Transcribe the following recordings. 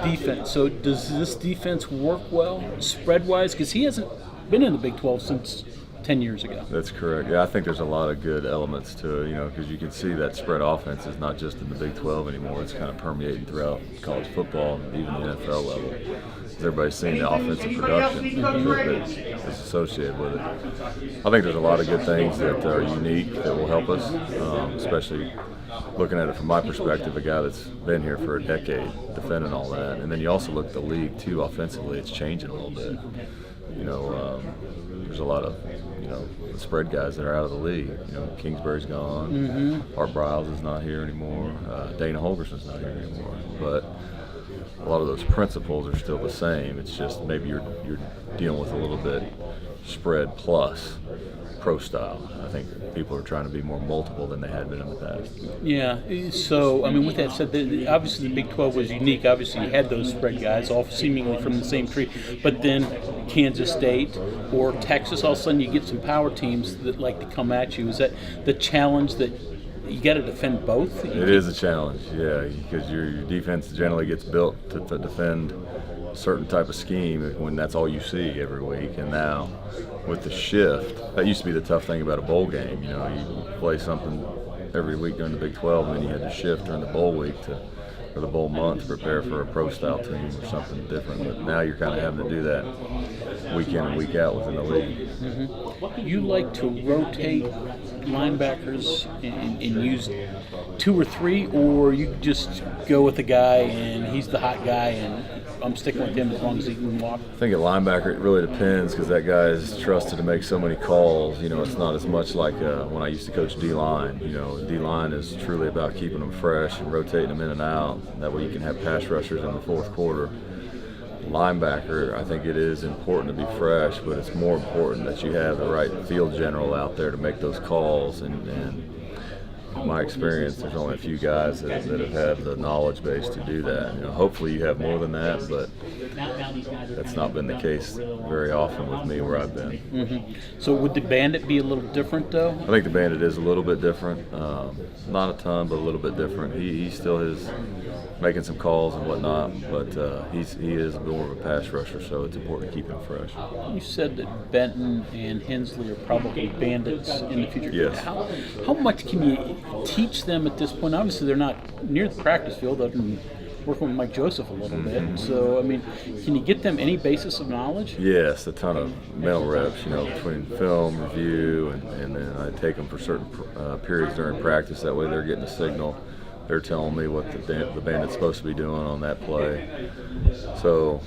defense. So does this defense work well spread-wise? Because he hasn't been in the Big 12 since 10 years ago. That's correct. Yeah, I think there's a lot of good elements to it, because you can see that spread offense is not just in the Big 12 anymore. It's kind of permeating throughout college football and even the NFL level. Everybody's seeing the offensive production that's associated with it. I think there's a lot of good things that are unique that will help us, especially looking at it from my perspective, a guy that's been here for a decade, defending all that. And then you also look at the league, too, offensively. It's changing a little bit. There's a lot of, the spread guys that are out of the league. Kingsbury's gone. Art Briles is not here anymore. Dana Holgerson's not here anymore. But a lot of those principles are still the same. It's just maybe you're dealing with a little bit spread plus pro style. I think people are trying to be more multiple than they had been in the past. Yeah. So, with that said, obviously the Big 12 was unique. Obviously you had those spread guys all seemingly from the same tree. But then Kansas State or Texas, all of a sudden you get some power teams that like to come at you. Is that the challenge that you got to defend both? It is a challenge, yeah, because your defense generally gets built to defend a certain type of scheme when that's all you see every week. And now with the shift, that used to be the tough thing about a bowl game. You play something every week during the Big 12, and then you had to shift during the bowl week or the bowl month to prepare for a pro-style team or something different. But now you're kind of having to do that week in and week out within the league. You like to rotate linebackers and use 2 or 3, or you just go with a guy and he's the hot guy and I'm sticking with him as long as he can walk? I think at linebacker it really depends because that guy is trusted to make so many calls. It's not as much like when I used to coach D-line. D-line is truly about keeping them fresh and rotating them in and out. That way you can have pass rushers in the fourth quarter. Linebacker, I think it is important to be fresh, but it's more important that you have the right field general out there to make those calls. And in my experience, there's only a few guys that have had the knowledge base to do that. Hopefully you have more than that, but that's not been the case very often with me where I've been. So would the Bandit be a little different, though? I think the Bandit is a little bit different. Not a ton, but a little bit different. He still is making some calls and whatnot, but he is more of a pass rusher, so it's important to keep him fresh. You said that Benton and Hensley are probably Bandits in the future. Yes. How much can you teach them at this point? Obviously, they're not near the practice field other than working with Mike Joseph a little bit. So, can you get them any basis of knowledge? Yes, a ton of mental reps, between film, review, and then I take them for certain periods during practice. That way they're getting a signal. They're telling me what the Bandit's supposed to be doing on that play. So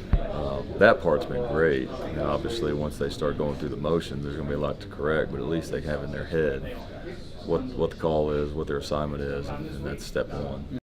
that part's been great. Obviously, once they start going through the motions, there's going to be a lot to correct, but at least they have in their head what the call is, what their assignment is, and that's step one.